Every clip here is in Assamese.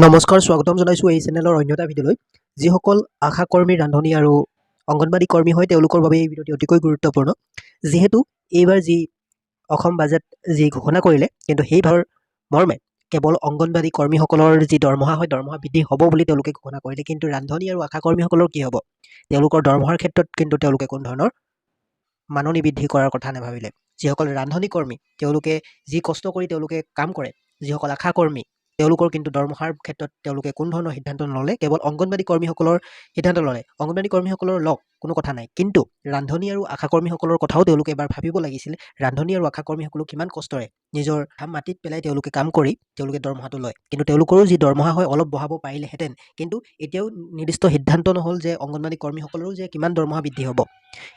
নমস্কাৰ, স্বাগতম জনাইছোঁ এই চেনেলৰ অন্য এটা ভিডিঅ'লৈ। যিসকল আশা কৰ্মী, ৰান্ধনী আৰু অংগনবাড়ী কৰ্মী হয় তেওঁলোকৰ বাবে এই ভিডিঅ'টি অতিকৈ গুৰুত্বপূৰ্ণ। যিহেতু এইবাৰ যি অসম বাজেট যি ঘোষণা কৰিলে, কিন্তু সেই ভাৰ মৰ্মে কেৱল অংগনবাড়ী কৰ্মীসকলৰ যি দৰমহা হয় দৰমহা বৃদ্ধি হ'ব বুলি তেওঁলোকে ঘোষণা কৰিলে, কিন্তু ৰান্ধনী আৰু আশা কৰ্মীসকলৰ কি হ'ব? তেওঁলোকৰ দৰমহাৰ ক্ষেত্ৰত কিন্তু তেওঁলোকে কোনো ধৰণৰ মাননি বৃদ্ধি কৰাৰ কথা নাভাবিলে। যিসকল ৰান্ধনী কৰ্মী তেওঁলোকে যি কষ্ট কৰি তেওঁলোকে কাম কৰে, যিসকল আশা কৰ্মী তেওঁলোকৰ কিন্তু দৰমহাৰ ক্ষেত্ৰত তেওঁলোকে কোনো ধৰণৰ সিদ্ধান্ত নল'লে, কেৱল অংগনবাড়ী কৰ্মীসকলৰ সিদ্ধান্ত ল'লে। অংগনবাড়ী কৰ্মীসকলৰ লওক কোনো কথা নাই, কিন্তু ৰান্ধনী আৰু আশা কৰ্মীসকলৰ কথাও তেওঁলোকে এবাৰ ভাবিব লাগিছিল। ৰান্ধনী আৰু আশা কৰ্মীসকলো কিমান কষ্টৰে নিজৰ ঘাম মাটিত পেলাই তেওঁলোকে কাম কৰি তেওঁলোকে দৰমহাটো লয়, কিন্তু তেওঁলোকৰো যি দৰমহা হয় অলপ বঢ়াব পাৰিলেহেঁতেন। কিন্তু এতিয়াও নিৰ্দিষ্ট সিদ্ধান্ত নহ'ল যে অংগনবাড়ী কৰ্মীসকলৰো যে কিমান দৰমহা বৃদ্ধি হ'ব।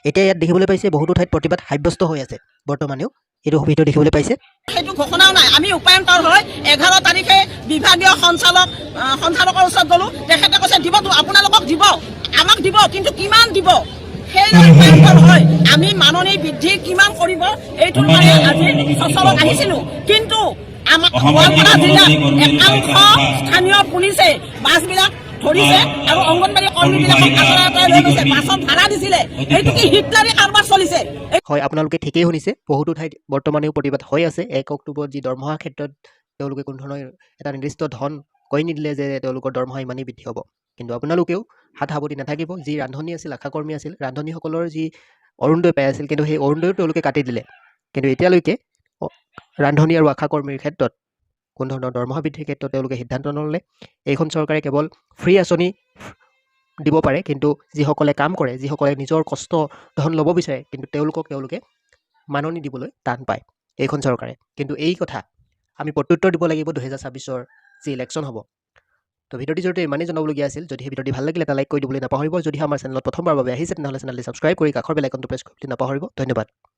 এতিয়া ইয়াত দেখিবলৈ পাইছে বহুতো ঠাইত প্ৰতিবাদ সাব্যস্ত হৈ আছে। বৰ্তমানেও এইটো ভিডিঅ' দেখিবলৈ পাইছে। সেইটো ঘোষণাও নাই। আমি উপায়ন্তৰ হয় 11 তাৰিখে বিভাগীয় সঞ্চালকৰ ওচৰত গ'লো। তেখেতে কৈছে দিবতো, আপোনালোকক দিব, আমাক দিব, কিন্তু কিমান দিব সেই উপায়ন্তৰ হয়। আমি মাননি বৃদ্ধি কিমান কৰিব এইটো মানে আজি সচলত আহিছিলোঁ, কিন্তু আমাৰ গোৱালপাৰা জিলাত একাংশ স্থানীয় পুলিচে বাছবিলাক ধৰিছে আৰু অংগনবাড়ী কৰ্মীবিলাকক আঁতৰাই লৈ গৈছে। বাছত ভাড়া দিছিলে। এইটো কি হিটলাৰী কাৰবাৰ চলিছে? হয়, আপোনালোকে ঠিকেই শুনিছে। বহুতো ঠাইত বৰ্তমানেও প্ৰতিবাদ হৈ আছে। 1 অক্টোবৰত যি দৰমহাৰ ক্ষেত্ৰত তেওঁলোকে কোনো ধৰণৰ এটা নিৰ্দিষ্ট ধন কৈ নিদিলে যে তেওঁলোকৰ দৰমহা ইমানেই বৃদ্ধি হ'ব। কিন্তু আপোনালোকেও হাত সাৱটি নাথাকিব। যি ৰান্ধনী আছিল, আশা কৰ্মী আছিল, ৰান্ধনীসকলৰ যি অৰুণোদয় পাই আছিল, কিন্তু সেই অৰুণোদয়ো তেওঁলোকে কাটি দিলে। কিন্তু এতিয়ালৈকে ৰান্ধনী আৰু আশা কৰ্মীৰ ক্ষেত্ৰত কোনো ধৰণৰ দৰমহা বৃদ্ধিৰ ক্ষেত্ৰত তেওঁলোকে সিদ্ধান্ত নল'লে। এইখন চৰকাৰে কেৱল ফ্ৰী আঁচনি দিব পাৰে, কিন্তু যিসকলে কাম কৰে, যিসকলে নিজৰ কষ্ট ধন ল'ব বিচাৰে, কিন্তু তেওঁলোকে মাননি দিবলৈ টান পায় এইখন চৰকাৰে। কিন্তু এই কথা আমি প্ৰত্যুত্তৰ দিব লাগিব 2026-ৰ যি ইলেকশ্যন হ'ব। তো ভিডিঅ'টিৰ জৰিয়তে ইমানেই জনাবলগীয়া আছিল। যদি সেই ভিডিঅ'টি ভাল লাগিলে এটা লাইক কৰি দিবলৈ নাপাহৰিব। যদি আমাৰ চেনেলত প্ৰথমবাৰৰ বাবে আহিছে তেনেহ'লে চেনেলটি ছাবস্ক্ৰাইব কৰি কাষৰ বেল আইকনটো প্ৰেছ কৰিবলৈ নাপাহৰিব। ধন্যবাদ।